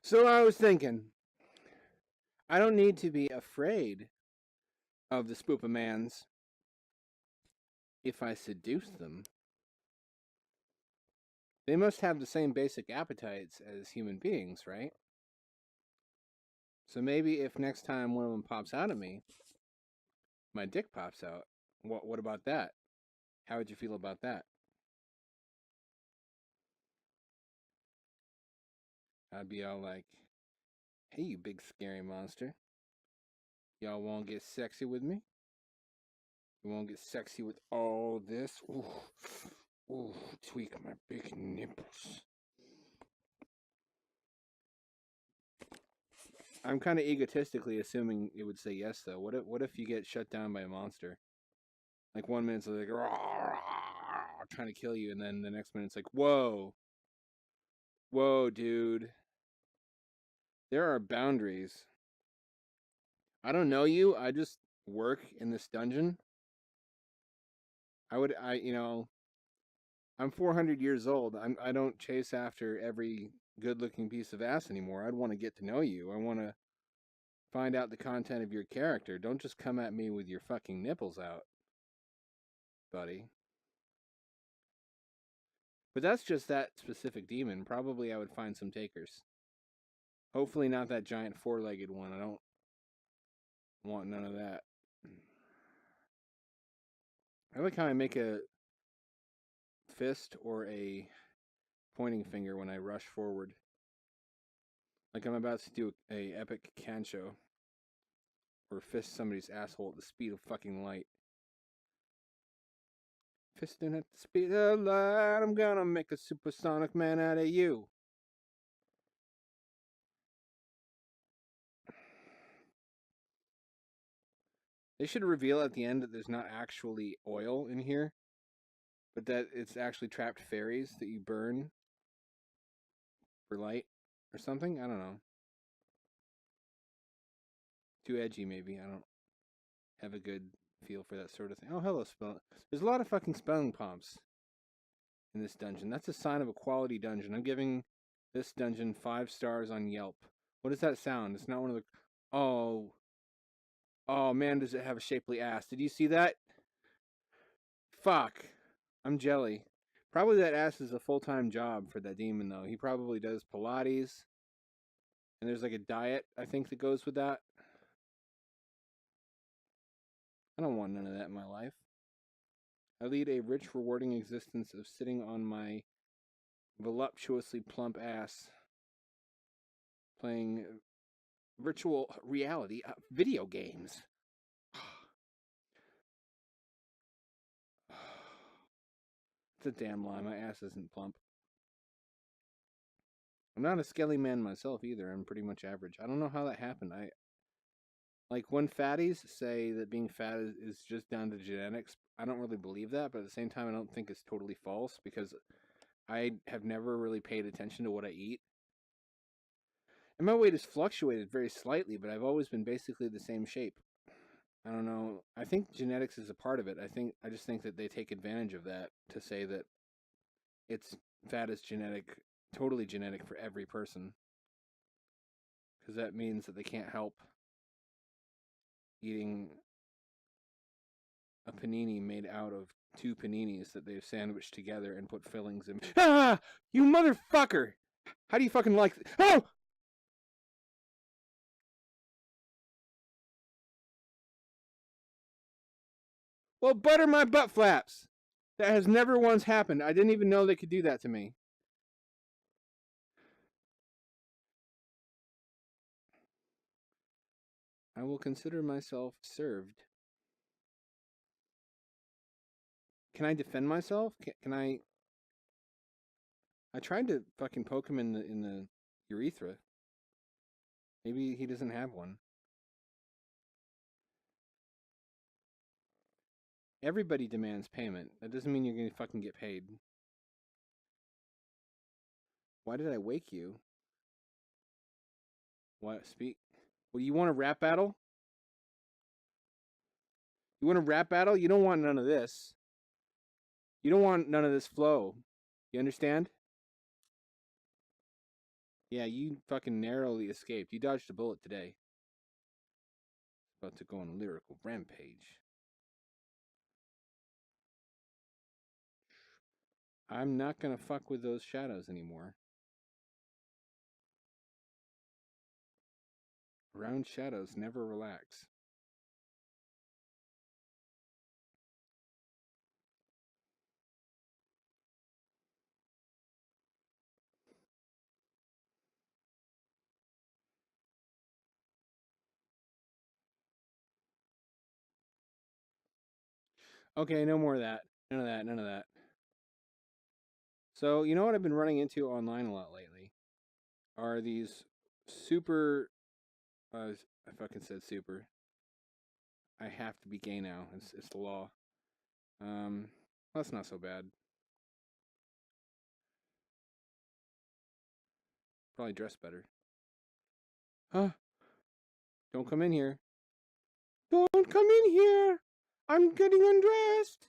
So I was thinking, I don't need to be afraid of the Spoopimans if I seduce them. They must have the same basic appetites as human beings, right? So maybe if next time one of them pops out at me, my dick pops out. What about that? How would you feel about that? I'd be all like, hey, you big scary monster. Y'all won't get sexy with me? You won't get sexy with all this? Ooh, ooh, tweak my big nipples. I'm kind of egotistically assuming it would say yes, though. What if you get shut down by a monster? Like 1 minute's like, rah, rah, trying to kill you, and then the next minute's like, whoa, whoa, dude. There are boundaries. I don't know you. I just work in this dungeon. I'm 400 years old. I don't chase after every good-looking piece of ass anymore. I'd want to get to know you. I want to find out the content of your character. Don't just come at me with your fucking nipples out, buddy. But that's just that specific demon. Probably I would find some takers. Hopefully not that giant four-legged one. I don't want none of that. I like how I make a fist or a pointing finger when I rush forward. Like I'm about to do a epic cancho. Or fist somebody's asshole at the speed of fucking light. Fisting at the speed of light, I'm gonna make a supersonic man out of you. They should reveal at the end that there's not actually oil in here, but that it's actually trapped fairies that you burn for light or something. I don't know. Too edgy, maybe. I don't have a good feel for that sort of thing. Oh, hello, spell. There's a lot of fucking spelling prompts in this dungeon. That's a sign of a quality dungeon. I'm giving this dungeon 5 stars on Yelp. What does that sound? It's not one of the... Oh. Oh, man, does it have a shapely ass. Did you see that? Fuck. I'm jelly. Probably that ass is a full-time job for that demon, though. He probably does Pilates. And there's like a diet, I think, that goes with that. I don't want none of that in my life. I lead a rich, rewarding existence of sitting on my voluptuously plump ass playing virtual reality video games. It's a damn lie. My ass isn't plump. I'm not a skelly man myself either. I'm pretty much average. I don't know how that happened. Like when fatties say that being fat is just down to genetics, I don't really believe that, but at the same time I don't think it's totally false because I have never really paid attention to what I eat. And my weight has fluctuated very slightly, but I've always been basically the same shape. I don't know. I think genetics is a part of it. I just think that they take advantage of that to say that it's fat is genetic, totally genetic for every person. Because that means that they can't help eating a panini made out of 2 paninis that they've sandwiched together and put fillings in. Ah! You motherfucker! How do you fucking like... Oh! Well, butter my butt flaps! That has never once happened. I didn't even know they could do that to me. I will consider myself served. Can I defend myself? Can I... I tried to fucking poke him in the urethra. Maybe he doesn't have one. Everybody demands payment. That doesn't mean you're gonna fucking get paid. Why did I wake you? What? Speak. Well, you want a rap battle? You want a rap battle? You don't want none of this. You don't want none of this flow. You understand? Yeah, you fucking narrowly escaped. You dodged a bullet today. About to go on a lyrical rampage. I'm not gonna fuck with those shadows anymore. Round shadows never relax. Okay, no more of that. None of that. None of that. So, you know what I've been running into online a lot lately? Are these super. I fucking said super. I have to be gay now. It's the law. That's not so bad. Probably dress better. Huh? Don't come in here. Don't come in here! I'm getting undressed!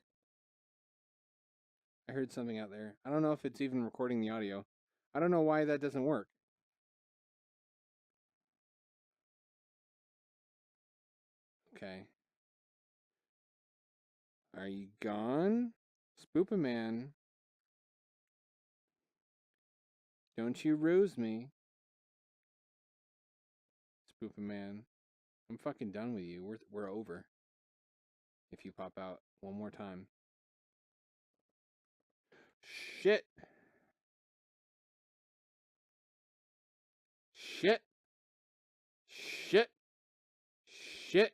I heard something out there. I don't know if it's even recording the audio. I don't know why that doesn't work. Okay. Are you gone? Spoopiman. Don't you ruse me. Spoopiman. I'm fucking done with you. We're over. If you pop out one more time. Shit. Shit. Shit. Shit.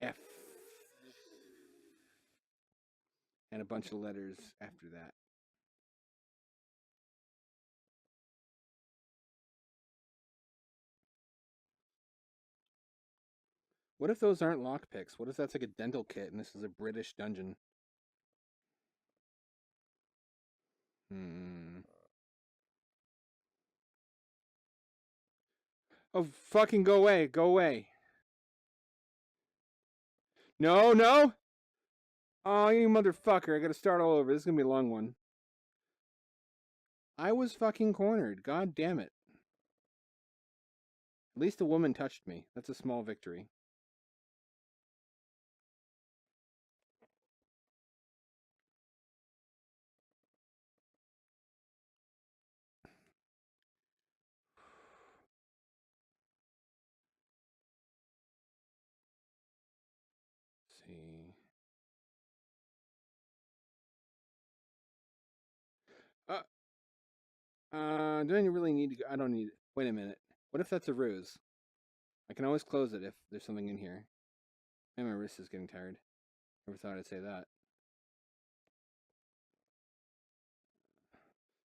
F. And a bunch of letters after that. What if those aren't lockpicks? What if that's like a dental kit and this is a British dungeon? Oh, fucking go away. Go away. No, no. Oh, you motherfucker. I gotta start all over. This is gonna be a long one. I was fucking cornered. God damn it. At least a woman touched me. That's a small victory. Let's see. Do I really need to go? I don't need it. Wait a minute. What if that's a ruse? I can always close it if there's something in here. And my wrist is getting tired. Never thought I'd say that.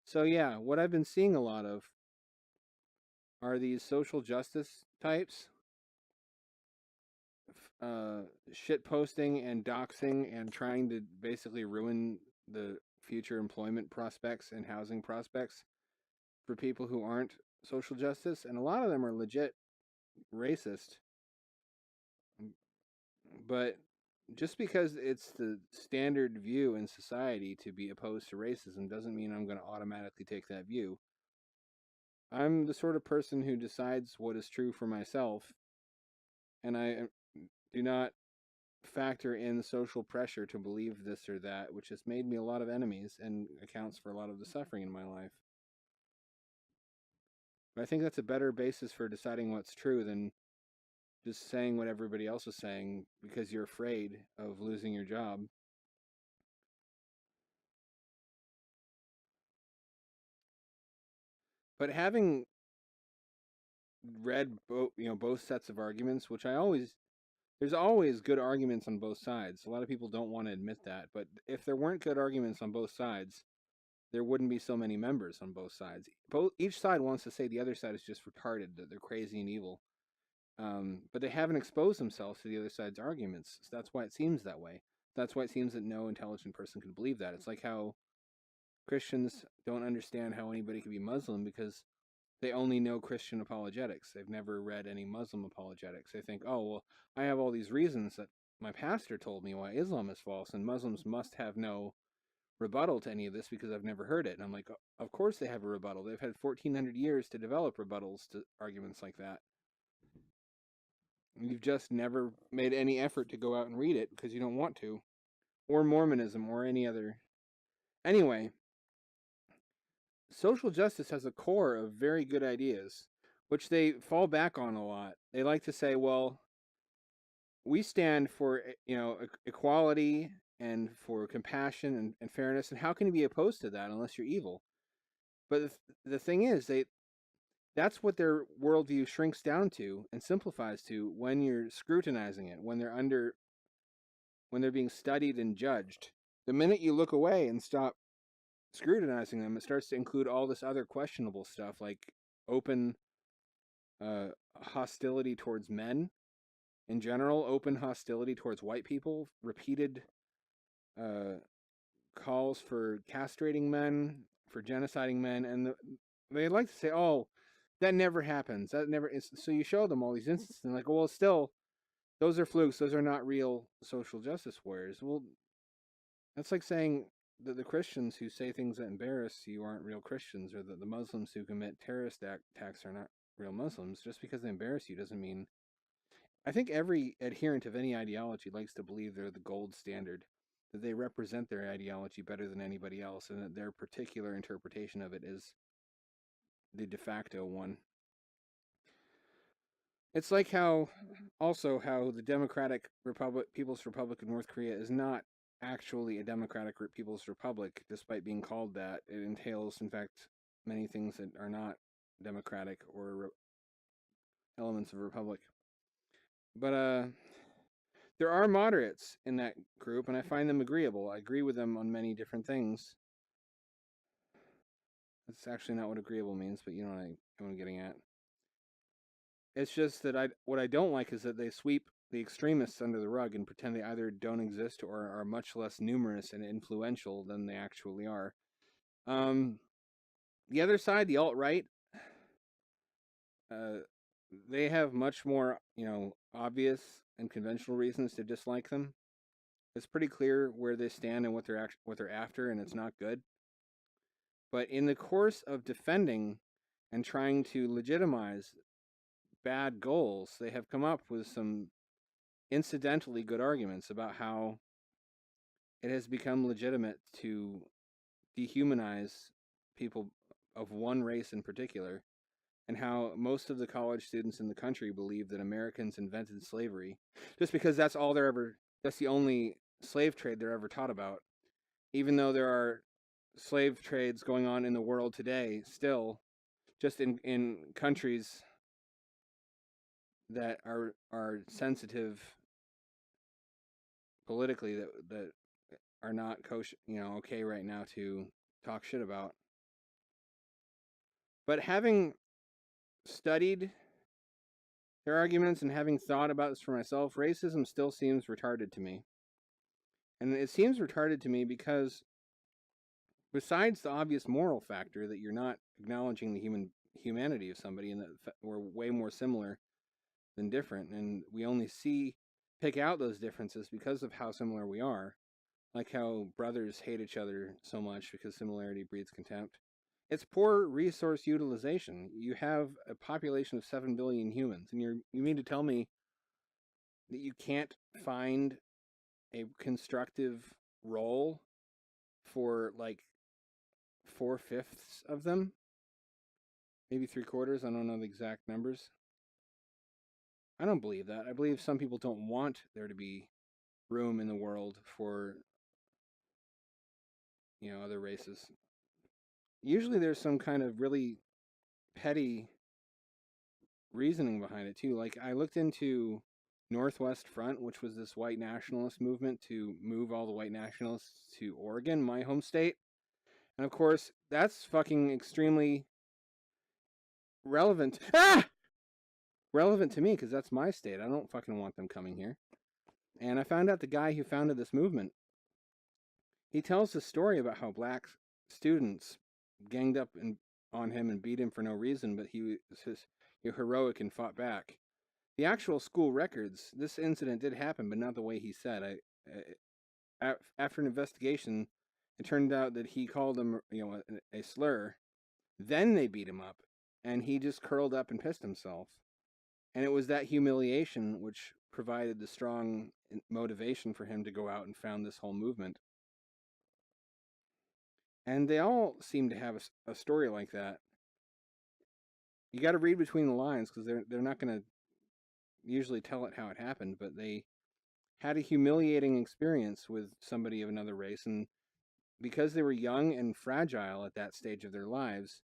So yeah, what I've been seeing a lot of are these social justice types, shit posting and doxing and trying to basically ruin the future employment prospects and housing prospects for people who aren't social justice, and a lot of them are legit racist. But just because it's the standard view in society to be opposed to racism doesn't mean I'm going to automatically take that view. I'm the sort of person who decides what is true for myself, and I do not factor in social pressure to believe this or that, which has made me a lot of enemies and accounts for a lot of the suffering in my life. But I think that's a better basis for deciding what's true than just saying what everybody else is saying because you're afraid of losing your job. But having read both sets of arguments, which there's always good arguments on both sides. A lot of people don't want to admit that, but if there weren't good arguments on both sides, there wouldn't be so many members on both sides. Each side wants to say the other side is just retarded, that they're crazy and evil. But they haven't exposed themselves to the other side's arguments. So that's why it seems that way. That's why it seems that no intelligent person can believe that. It's like how Christians don't understand how anybody could be Muslim because they only know Christian apologetics. They've never read any Muslim apologetics. They think, oh, well, I have all these reasons that my pastor told me why Islam is false, and Muslims must have no rebuttal to any of this because I've never heard it. And I'm like, of course they have a rebuttal. They've had 1,400 years to develop rebuttals to arguments like that. You've just never made any effort to go out and read it because you don't want to, or Mormonism, or any other. Anyway, social justice has a core of very good ideas, which they fall back on a lot. They like to say, well, we stand for, equality and for compassion and fairness, and how can you be opposed to that unless you're evil? But the thing is, that's what their worldview shrinks down to and simplifies to when you're scrutinizing it, when they're being studied and judged. The minute you look away and stop scrutinizing them, it starts to include all this other questionable stuff, like open hostility towards men in general, open hostility towards white people, repeated calls for castrating men, for genociding men, and they like to say, "Oh, that never happens. That never is." So you show them all these instances, and like, well, still, those are flukes. Those are not real social justice warriors. Well, that's like saying that the Christians who say things that embarrass you aren't real Christians, or that the Muslims who commit terrorist attacks are not real Muslims. Just because they embarrass you doesn't mean. I think every adherent of any ideology likes to believe they're the gold standard, that they represent their ideology better than anybody else, and that their particular interpretation of it is the de facto one. It's like how the Democratic People's Republic of North Korea is not actually a Democratic People's Republic, despite being called that. It entails, in fact, many things that are not democratic or elements of a republic. But there are moderates in that group, and I find them agreeable. I agree with them on many different things. That's actually not what agreeable means, but you know what I'm getting at. It's just that what I don't like is that they sweep the extremists under the rug and pretend they either don't exist or are much less numerous and influential than they actually are. The other side, the alt-right, they have much more, obvious and conventional reasons to dislike them. It's pretty clear where they stand and what they're after, and it's not good. But in the course of defending and trying to legitimize bad goals, they have come up with some incidentally good arguments about how it has become legitimate to dehumanize people of one race in particular, and how most of the college students in the country believe that Americans invented slavery just because that's the only slave trade they're ever taught about, even though there are slave trades going on in the world today still, just in countries that are sensitive politically, that are not kosher, okay right now to talk shit about. But having studied their arguments and having thought about this for myself, racism still seems retarded to me. And it seems retarded to me because besides the obvious moral factor that you're not acknowledging the humanity of somebody, and that we're way more similar than different, and we only pick out those differences because of how similar we are, like how brothers hate each other so much because similarity breeds contempt. It's poor resource utilization. You have a population of 7 billion humans, and you mean to tell me that you can't find a constructive role for like 4/5 of them? Maybe 3/4. I don't know the exact numbers. I don't believe that. I believe some people don't want there to be room in the world for, other races. Usually there's some kind of really petty reasoning behind it too. Like, I looked into Northwest Front, which was this white nationalist movement to move all the white nationalists to Oregon, my home state. And of course, that's fucking extremely relevant. Relevant to me because that's my state. I don't fucking want them coming here. And I found out the guy who founded this movement, he tells the story about how black students ganged up on him and beat him for no reason, but he was heroic and fought back. The actual school records, this incident did happen, but not the way he said. After an investigation it turned out that he called them, a slur. Then they beat him up, and he just curled up and pissed himself. And it was that humiliation which provided the strong motivation for him to go out and found this whole movement. And they all seem to have a story like that. You got to read between the lines because they're not going to usually tell it how it happened, but they had a humiliating experience with somebody of another race, and because they were young and fragile at that stage of their lives,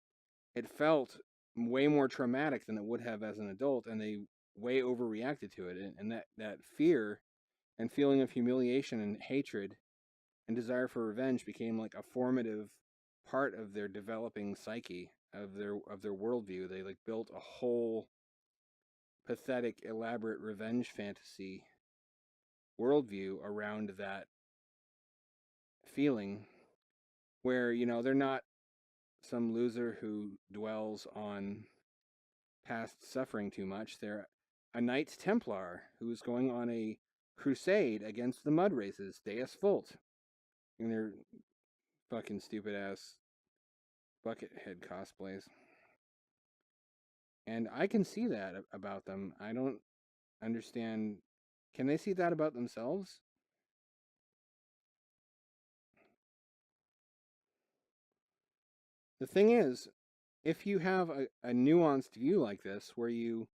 it felt way more traumatic than it would have as an adult, and they way overreacted to it. And that fear and feeling of humiliation and hatred and desire for revenge became like a formative part of their developing psyche, of their worldview. They like built a whole pathetic, elaborate revenge fantasy worldview around that feeling, where they're not some loser who dwells on past suffering too much. They're a Knights Templar who's going on a crusade against the mud races, Deus Vult, and their fucking stupid ass bucket head cosplays. And I can see that about them. I don't understand. Can they see that about themselves? The thing is, if you have a nuanced view like this, where you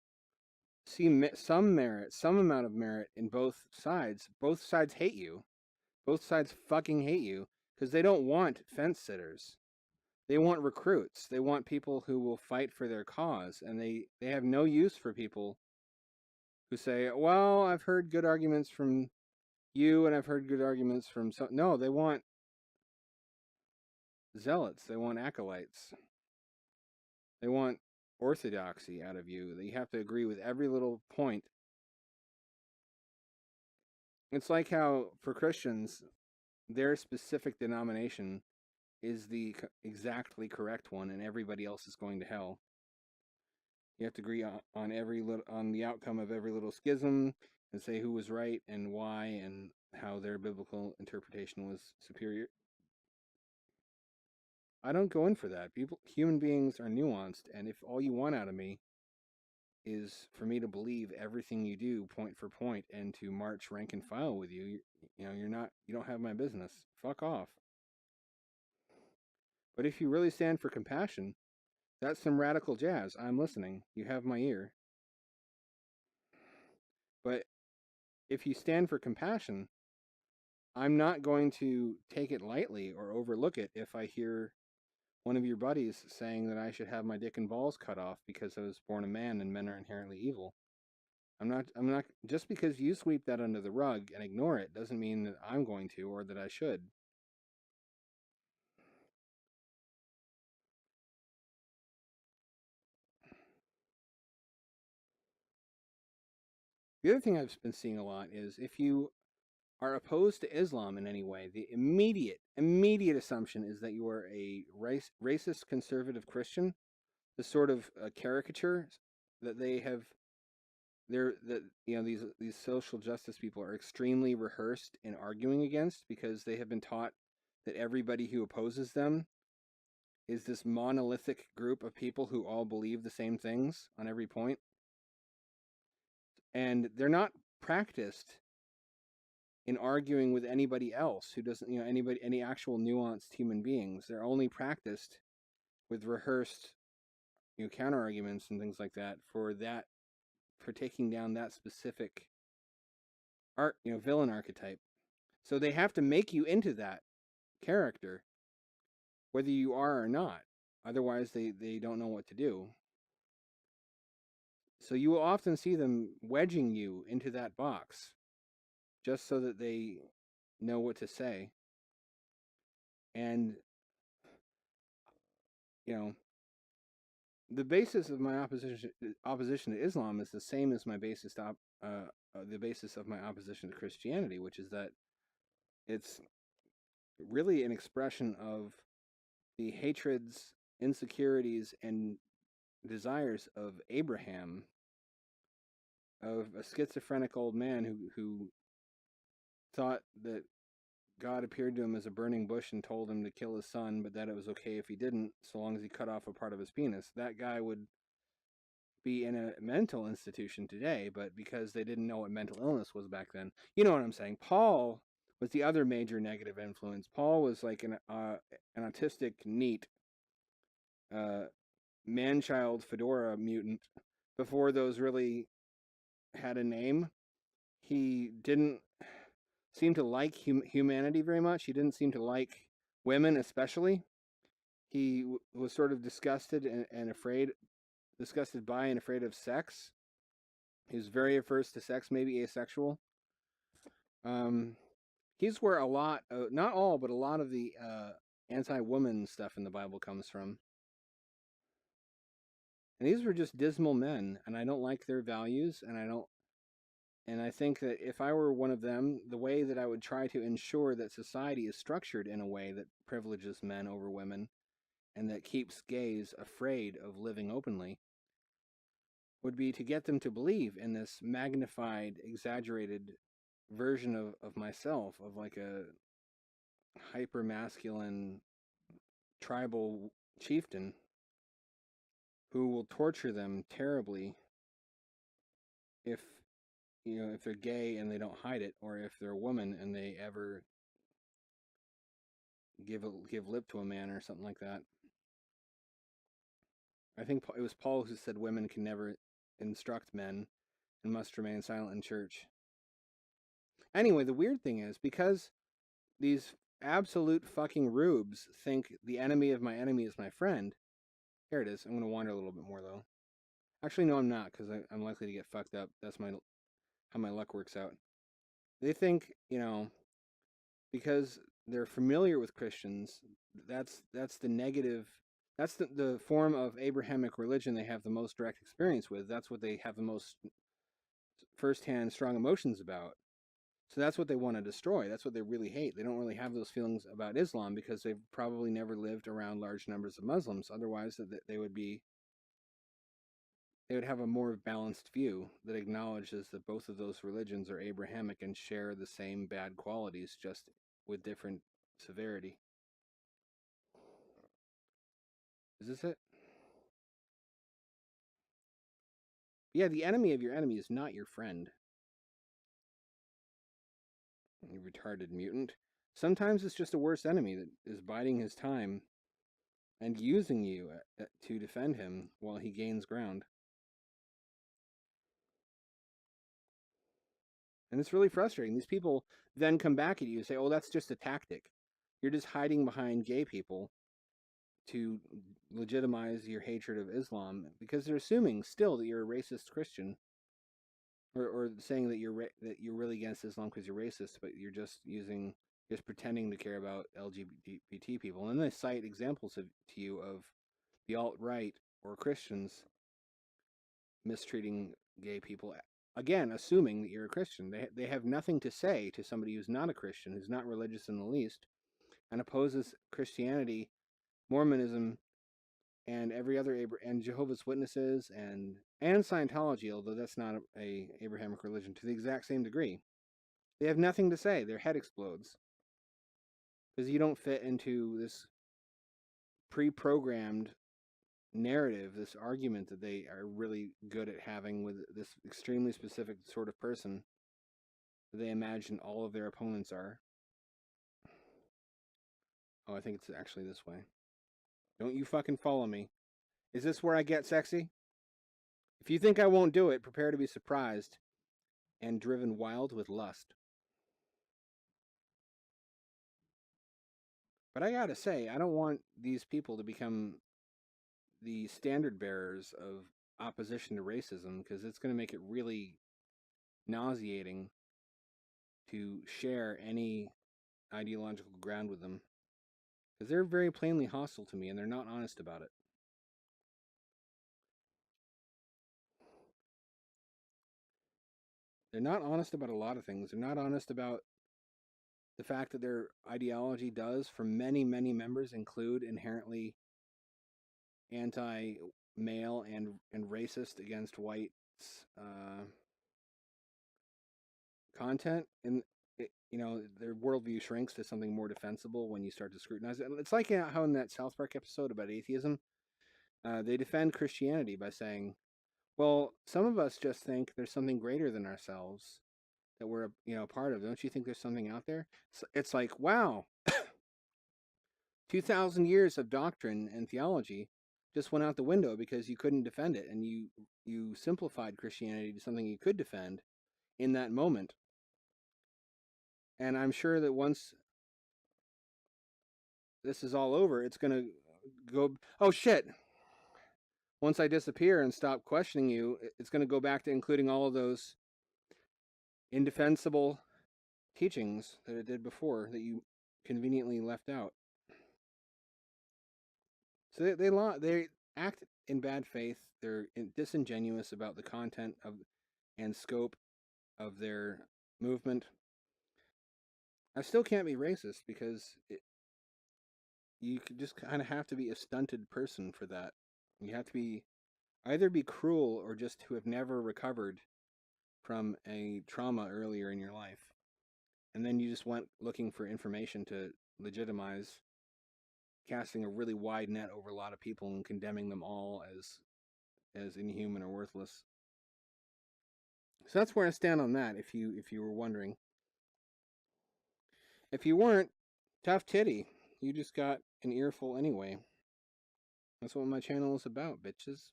see some merit, some amount of merit in both sides hate you. Both sides fucking hate you because they don't want fence sitters. They want recruits. They want people who will fight for their cause, and they have no use for people who say, "Well, I've heard good arguments from you, and I've heard good arguments from some." No, they want zealots. They want acolytes. They want orthodoxy out of you. You have to agree with every little point. It's like how for Christians, their specific denomination is the exactly correct one, and everybody else is going to hell. You have to agree on the outcome of every little schism, and say who was right and why, and how their biblical interpretation was superior. I don't go in for that. Human beings are nuanced, and if all you want out of me is for me to believe everything you do point for point and to march rank and file with you, you don't have my business. Fuck off. But if you really stand for compassion, that's some radical jazz. I'm listening. You have my ear. But if you stand for compassion, I'm not going to take it lightly or overlook it if I hear one of your buddies saying that I should have my dick and balls cut off because I was born a man and men are inherently evil. I'm not just because you sweep that under the rug and ignore it doesn't mean that I'm going to or that I should. The other thing I've been seeing a lot is if you are opposed to Islam in any way, the immediate assumption is that you are a racist conservative Christian. The sort of caricature that they have, these social justice people are extremely rehearsed in arguing against, because they have been taught that everybody who opposes them is this monolithic group of people who all believe the same things on every point, and they're not practiced in arguing with anybody else who doesn't, any actual nuanced human beings. They're only practiced with rehearsed, counter arguments and things like that for taking down that specific villain archetype. So they have to make you into that character, whether you are or not. Otherwise, they don't know what to do. So you will often see them wedging you into that box just so that they know what to say. And, the basis of my opposition to Islam is the same as my the basis of my opposition to Christianity, which is that it's really an expression of the hatreds, insecurities, and desires of Abraham, of a schizophrenic old man who thought that God appeared to him as a burning bush and told him to kill his son, but that it was okay if he didn't, so long as he cut off a part of his penis. That guy would be in a mental institution today, but because they didn't know what mental illness was back then. You know what I'm saying? Paul was the other major negative influence. Paul was like an autistic NEET, man-child fedora mutant before those really had a name. He didn't seem to like humanity very much. He didn't seem to like women, especially. He was sort of disgusted and afraid, disgusted by and afraid of sex. He was very averse to sex, maybe asexual. He's where a lot, not all, but a lot of the anti-woman stuff in the Bible comes from. And these were just dismal men, and I don't like their values, and I think that if I were one of them, the way that I would try to ensure that society is structured in a way that privileges men over women and that keeps gays afraid of living openly would be to get them to believe in this magnified, exaggerated version of myself, of like a hyper masculine tribal chieftain who will torture them terribly if if they're gay and they don't hide it, or if they're a woman and they ever give lip to a man or something like that. I think it was Paul who said women can never instruct men and must remain silent in church. Anyway, the weird thing is, because these absolute fucking rubes think the enemy of my enemy is my friend. Here it is. I'm going to wander a little bit more, though. Actually, no, I'm not, because I'm likely to get fucked up. That's how my luck works out. They think, because they're familiar with Christians, that's the negative. That's the form of Abrahamic religion they have the most direct experience with. That's what they have the most firsthand strong emotions about. So that's what they want to destroy. That's what they really hate. They don't really have those feelings about Islam because they've probably never lived around large numbers of Muslims. Otherwise, they would have a more balanced view that acknowledges that both of those religions are Abrahamic and share the same bad qualities, just with different severity. Is this it? Yeah, the enemy of your enemy is not your friend. You retarded mutant. Sometimes it's just a worse enemy that is biding his time and using you to defend him while he gains ground. And it's really frustrating. These people then come back at you and say, oh, that's just a tactic. You're just hiding behind gay people to legitimize your hatred of Islam, because they're assuming still that you're a racist Christian, or saying that you're really against Islam because you're racist, but you're just pretending to care about LGBT people. And then they cite examples to you of the alt-right or Christians mistreating gay people, again assuming that you're a Christian. They have nothing to say to somebody who's not a Christian, who's not religious in the least, and opposes Christianity, Mormonism, and every other and Jehovah's Witnesses and Scientology, although that's not a Abrahamic religion, to the exact same degree. They have nothing to say. Their head explodes because you don't fit into this pre-programmed narrative, this argument that they are really good at having with this extremely specific sort of person that they imagine all of their opponents are. Oh, I think it's actually this way. Don't you fucking follow me. Is this where I get sexy? If you think I won't do it, prepare to be surprised and driven wild with lust. But I gotta say, I don't want these people to become the standard bearers of opposition to racism, because it's going to make it really nauseating to share any ideological ground with them. Because they're very plainly hostile to me and they're not honest about it. They're not honest about a lot of things. They're not honest about the fact that their ideology does, for many, many members, include inherently anti-male and racist against whites content. And their worldview shrinks to something more defensible when you start to scrutinize it. It's like how in that South Park episode about atheism, they defend Christianity by saying, well, some of us just think there's something greater than ourselves that we're a part of. Don't you think there's something out there? It's like, wow, 2,000 years of doctrine and theology just went out the window because you couldn't defend it, and you simplified Christianity to something you could defend in that moment. And I'm sure that once this is all over, it's going to go, oh shit. Once I disappear and stop questioning you, it's going to go back to including all of those indefensible teachings that it did before that you conveniently left out. So they act in bad faith. They're disingenuous about the content of and scope of their movement. I still can't be racist because you just kind of have to be a stunted person for that. You have to be either be cruel or just to have never recovered from a trauma earlier in your life. And then you just went looking for information to legitimize casting a really wide net over a lot of people and condemning them all as inhuman or worthless. So that's where I stand on that, if you were wondering. If you weren't, tough titty. You just got an earful anyway. That's what my channel is about, bitches.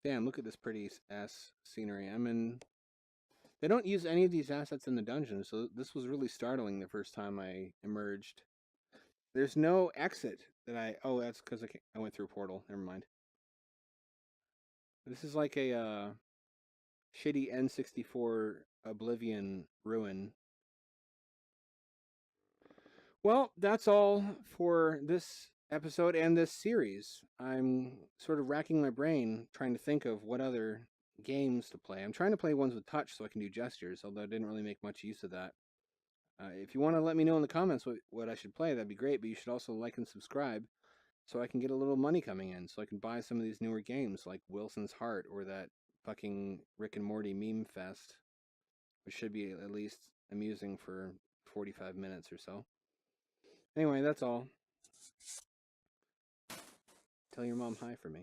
Damn, look at this pretty ass scenery. They don't use any of these assets in the dungeon, so this was really startling the first time I emerged. There's no exit that oh, that's because I went through a portal. Never mind. This is like a shitty N64 Oblivion ruin. Well, that's all for this episode and this series. I'm sort of racking my brain trying to think of what other games to play. I'm trying to play ones with touch so I can do gestures, although I didn't really make much use of that. If you want to let me know in the comments what I should play, that'd be great, but you should also like and subscribe so I can get a little money coming in, so I can buy some of these newer games like Wilson's Heart or that fucking Rick and Morty meme fest, which should be at least amusing for 45 minutes or so. Anyway, that's all. Tell your mom hi for me.